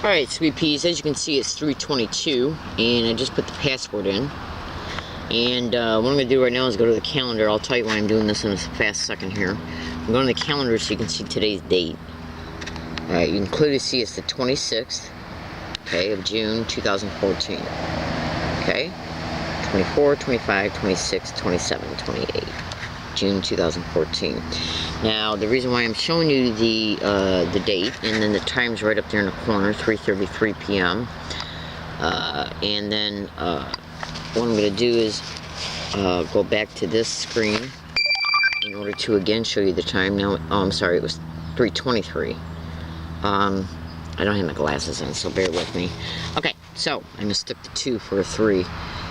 Alright, Sweet Peas, as you can see it's 3:22 and I just put the password in. And what I'm going to do right now is go to the calendar. I'll tell you why I'm doing this in a fast second here. I'm going to the calendar so you can see today's date. Alright, you can clearly see it's the 26th, okay, of June 2014. Okay, 24, 25, 26, 27, 28. June 2014. Now, the reason why I'm showing you the date, and then the time's right up there in the corner, 3:33 p.m. And then what I'm going to do is go back to this screen in order to again show you the time. Now, oh, I'm sorry, it was 3:23. I don't have my glasses on, so bear with me. Okay, so I'm going to stick the 2 for a 3.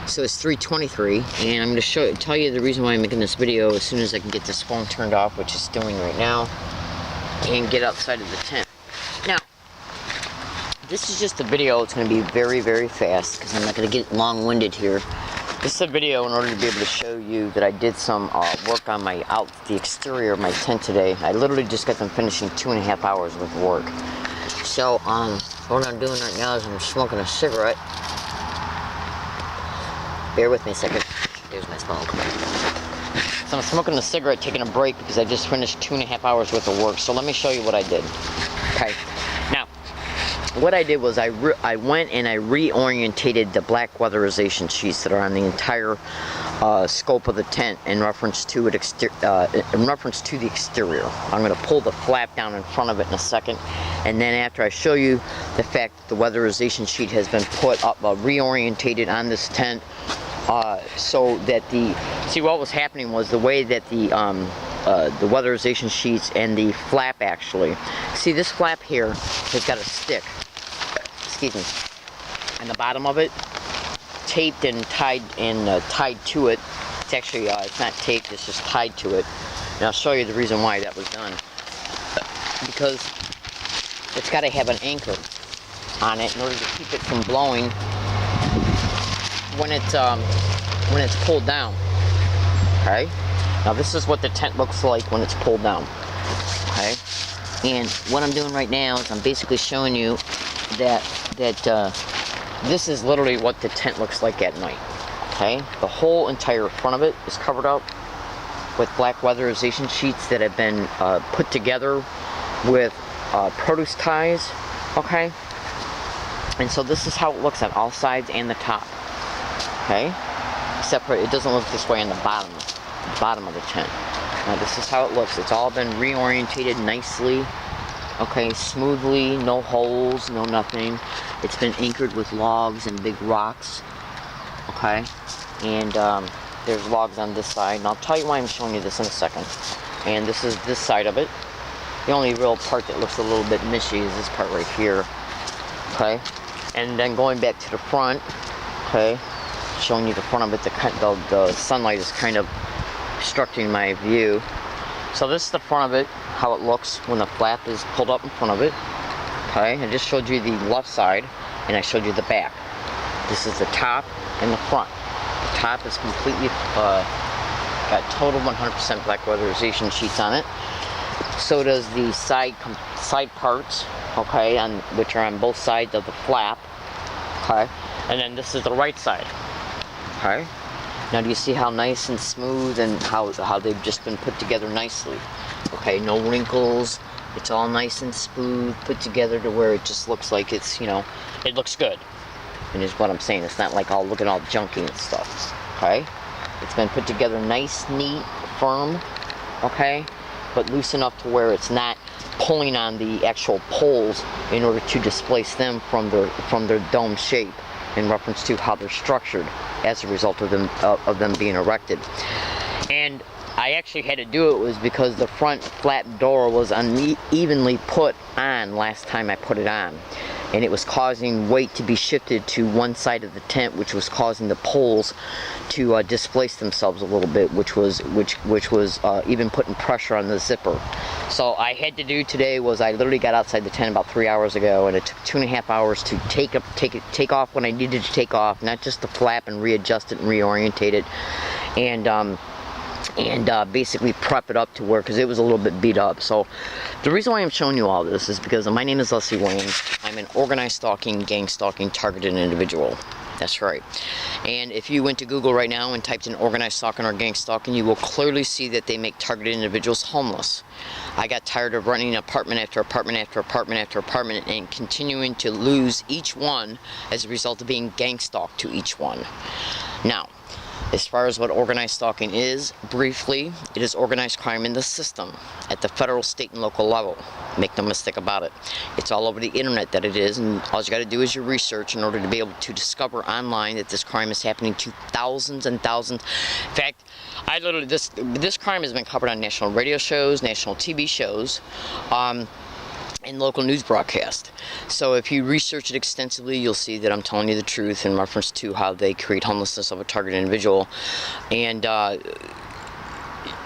So it's 3:23, and I'm going to tell you the reason why I'm making this video as soon as I can get this phone turned off, which it's doing right now, and get outside of the tent. Now, this is just a video. It's going to be very, very fast, because I'm not going to get long-winded here. This is a video in order to be able to show you that I did some work on the exterior of my tent today. I literally just got them finishing 2.5 hours worth of work. So, what I'm doing right now is I'm smoking a cigarette. Bear with me a second. There's my smoke. So I'm smoking a cigarette, taking a break because I just finished 2.5 hours worth of work. So let me show you what I did. Okay. Now, what I did was I went and I reorientated the black weatherization sheets that are on the entire scope of the tent in reference to the exterior. I'm going to pull the flap down in front of it in a second, and then after I show you the fact that the weatherization sheet has been put up, reorientated on this tent, so that see what was happening was the way that the weatherization sheets and the flap actually, see this flap here has got a stick, excuse me, on the bottom of it, taped and tied to it. It's actually it's not taped, it's just tied to it, and I'll show you the reason why that was done. Because it's got to have an anchor on it in order to keep it from blowing when it's pulled down. Okay, now this is what the tent looks like when it's pulled down. Okay, and what I'm doing right now is I'm basically showing you that this is literally what the tent looks like at night. Okay, the whole entire front of it is covered up with black weatherization sheets that have been put together with produce ties. Okay, and so this is how it looks on all sides and the top. Okay, except for it doesn't look this way on the bottom of the tent. Now this is how it looks. It's all been reorientated nicely. Okay, smoothly, no holes, no nothing. It's been anchored with logs and big rocks. Okay, and there's logs on this side, and I'll tell you why I'm showing you this in a second. And this is this side of it. The only real part that looks a little bit mishy is this part right here. Okay, and then going back to the front. Okay, showing you the front of it. The sunlight is kind of obstructing my view. So this is the front of it, how it looks when the flap is pulled up in front of it. Okay, I just showed you the left side, and I showed you the back. This is the top and the front. The top is completely got total 100% black weatherization sheets on it. So does the side parts, okay, which are on both sides of the flap. Okay, and then this is the right side. Okay, now do you see how nice and smooth and how they've just been put together nicely? Okay, no wrinkles. It's all nice and smooth, put together to where it just looks like it's, you know, it looks good. And is what I'm saying. It's not like all looking all junky and stuff. Okay, it's been put together nice, neat, firm. Okay, but loose enough to where it's not pulling on the actual poles in order to displace them from their dome shape in reference to how they're structured as a result of them being erected. And I actually had to do it was because the front flap door was unevenly put on last time I put it on, and it was causing weight to be shifted to one side of the tent, which was causing the poles to displace themselves a little bit, which was even putting pressure on the zipper. So I had to do today was I literally got outside the tent about 3 hours ago, and it took 2.5 hours to take off when I needed to take off, not just the flap, and readjust it and reorientate it, and and basically prep it up to where, because it was a little bit beat up. So the reason why I'm showing you all this is because my name is Leslie Williams. I'm an organized stalking, gang stalking, targeted individual. That's right. And if you went to Google right now and typed in organized stalking or gang stalking, you will clearly see that they make targeted individuals homeless. I got tired of running apartment after apartment after apartment after apartment and continuing to lose each one as a result of being gang stalked to each one. Now, as far as what organized stalking is, briefly, it is organized crime in the system at the federal, state, and local level. Make no mistake about it. It's all over the internet that it is, and all you got to do is your research in order to be able to discover online that this crime is happening to thousands and thousands. In fact, this crime has been covered on national radio shows, national TV shows, and local news broadcast. So if you research it extensively, you'll see that I'm telling you the truth in reference to how they create homelessness of a targeted individual. And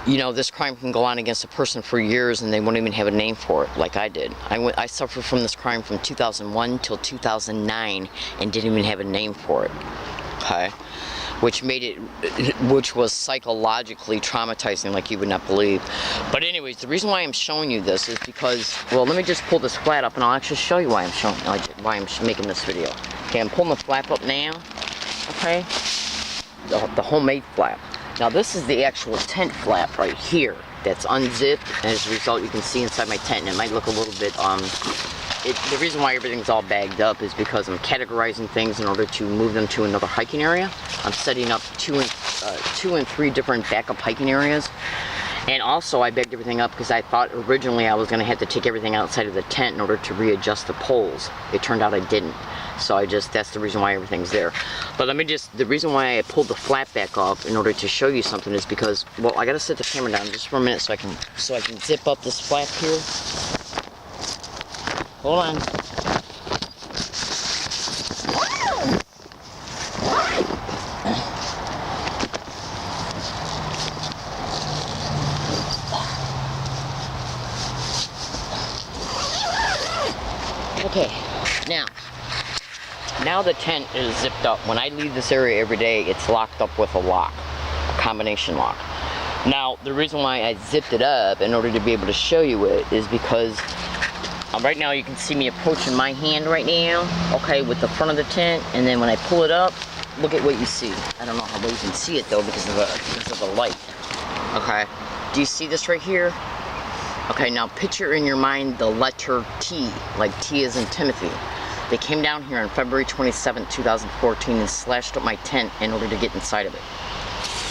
you know, this crime can go on against a person for years and they won't even have a name for it, like I did. I suffered from this crime from 2001 till 2009 and didn't even have a name for it. Okay? Which was psychologically traumatizing like you would not believe. But anyways, the reason why I'm showing you this is because, well, let me just pull this flat up and I'll actually show you why I'm making this video. Okay, I'm pulling the flap up now, okay? The homemade flap. Now this is the actual tent flap right here that's unzipped, and as a result you can see inside my tent, and it might look a little bit, the reason why everything's all bagged up is because I'm categorizing things in order to move them to another hiking area. I'm setting up two and three different backup hiking areas. And also I bagged everything up because I thought originally I was going to have to take everything outside of the tent in order to readjust the poles. It turned out I didn't. So that's the reason why everything's there. But the reason why I pulled the flap back off in order to show you something is because, well, I got to set the camera down just for a minute so I can zip up this flap here. Hold on. Okay, now the tent is zipped up. When I leave this area every day, it's locked up with a lock, a combination lock. Now, the reason why I zipped it up in order to be able to show you it is because right now you can see me approaching my hand right now, okay, with the front of the tent, and then when I pull it up, look at what you see. I don't know how well you can see it though because of the light. Okay, do you see this right here? Okay, now picture in your mind the letter T, like T as in Timothy. They came down here on February 27, 2014 and slashed up my tent in order to get inside of it.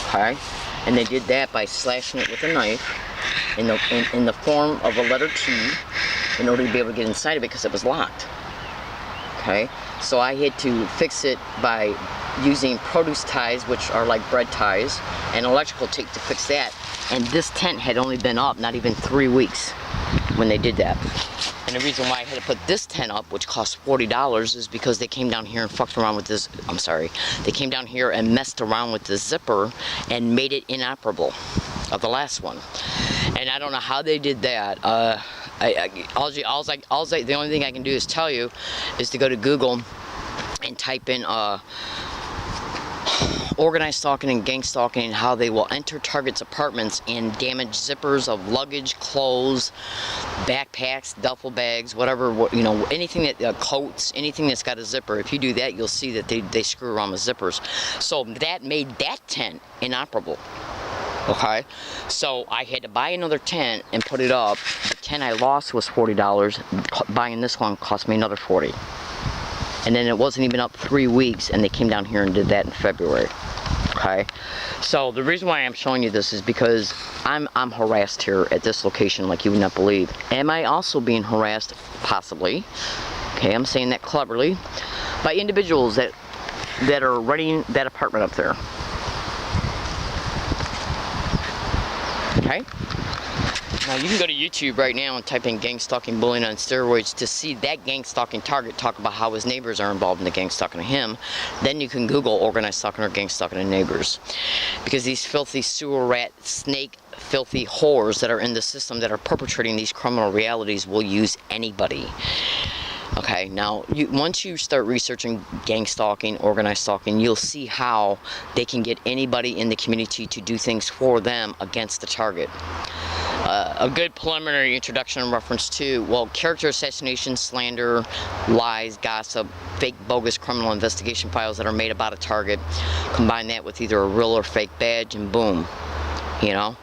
Okay, and they did that by slashing it with a knife in the form of a letter T in order to be able to get inside of it because it was locked. Okay, so I had to fix it by using produce ties, which are like bread ties, and electrical tape to fix that. And this tent had only been up not even 3 weeks when they did that. And the reason why I had to put this tent up, which cost $40, is because they came down here and fucked around with this, they came down here and messed around with the zipper and made it inoperable of the last one. And I don't know how they did that. The only thing I can do is tell you is to go to Google and type in organized stalking and gang stalking, and how they will enter targets' apartments and damage zippers of luggage, clothes, backpacks, duffel bags, whatever, you know, anything that, coats, anything that's got a zipper. If you do that, you'll see that they screw around with zippers. So that made that tent inoperable. Okay, so I had to buy another tent and put it up. The tent I lost was $40. Buying this one cost me another $40. And then it wasn't even up 3 weeks, and they came down here and did that in February. Okay, so the reason why I'm showing you this is because I'm harassed here at this location like you would not believe. Am I also being harassed? Possibly. Okay, I'm saying that cleverly, by individuals that are renting that apartment up there. Okay. Now you can go to YouTube right now and type in gang stalking bullying on steroids to see that gang stalking target talk about how his neighbors are involved in the gang stalking of him. Then you can Google organized stalking or gang stalking of neighbors. Because these filthy sewer rat, snake, filthy whores that are in the system that are perpetrating these criminal realities will use anybody. Okay, now once you start researching gang stalking, organized stalking, you'll see how they can get anybody in the community to do things for them against the target. A good preliminary introduction in reference to, well, character assassination, slander, lies, gossip, fake, bogus criminal investigation files that are made about a target. Combine that with either a real or fake badge, and boom, you know,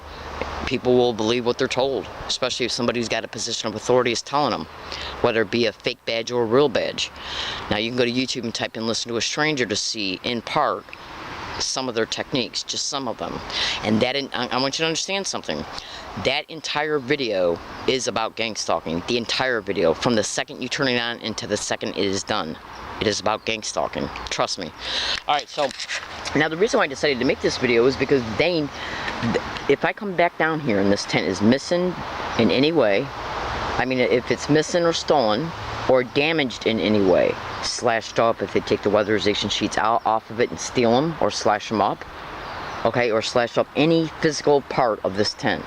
people will believe what they're told, especially if somebody who's got a position of authority is telling them, whether it be a fake badge or a real badge. Now you can go to YouTube and type in "listen to a stranger" to see, in part, some of their techniques, just some of them. And that, I want you to understand something. That entire video is about gang stalking. The entire video, from the second you turn it on into the second it is done. It is about gang stalking. Trust me. Alright, so now the reason why I decided to make this video is because if I come back down here and this tent is missing in any way, I mean, if it's missing or stolen or damaged in any way, slashed up, if they take the weatherization sheets out off of it and steal them or slash them up, okay, or slash up any physical part of this tent,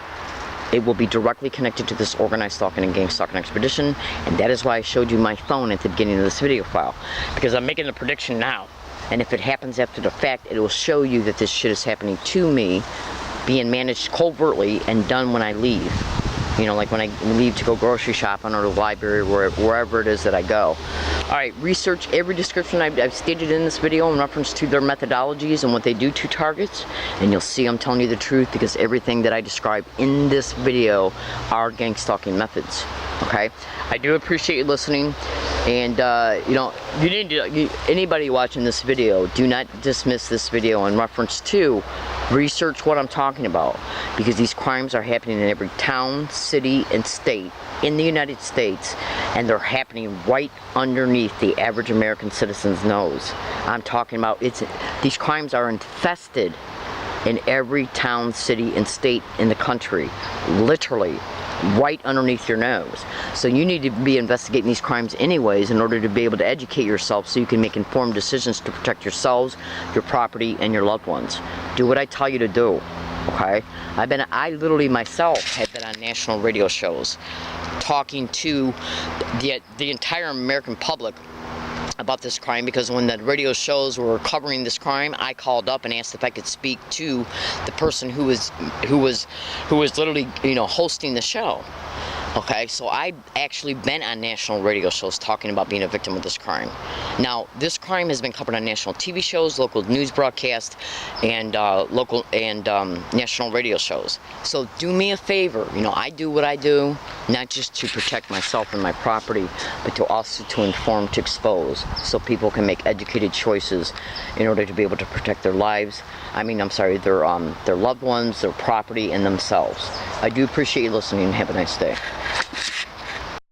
it will be directly connected to this organized stalking and gang stalking expedition. And that is why I showed you my phone at the beginning of this video file, because I'm making a prediction now, and if it happens after the fact, it will show you that this shit is happening to me, being managed covertly and done when I leave. You know, like when I leave to go grocery shopping or the library, wherever it is that I go. Alright, research every description I've stated in this video in reference to their methodologies and what they do to targets, and you'll see I'm telling you the truth, because everything that I describe in this video are gang stalking methods. Okay? I do appreciate you listening, and you know, anybody watching this video, do not dismiss this video in reference to research what I'm talking about, because these crimes are happening in every town, city, and state in the United States, and they're happening right underneath the average American citizen's nose. I'm talking about, these crimes are infested in every town, city, and state in the country, literally right underneath your nose. So you need to be investigating these crimes anyways in order to be able to educate yourself so you can make informed decisions to protect yourselves, your property, and your loved ones. Do what I tell you to do, okay? I literally myself have been on national radio shows talking to the entire American public about this crime, because when the radio shows were covering this crime, I called up and asked if I could speak to the person who was literally, you know, hosting the show. Okay, so I've actually been on national radio shows talking about being a victim of this crime. Now, this crime has been covered on national TV shows, local news broadcasts, and local and national radio shows. So do me a favor, you know, I do what I do, not just to protect myself and my property, but to also to inform, to expose, so people can make educated choices in order to be able to protect their lives. I mean, I'm sorry, their loved ones, their property, and themselves. I do appreciate you listening, and have a nice day.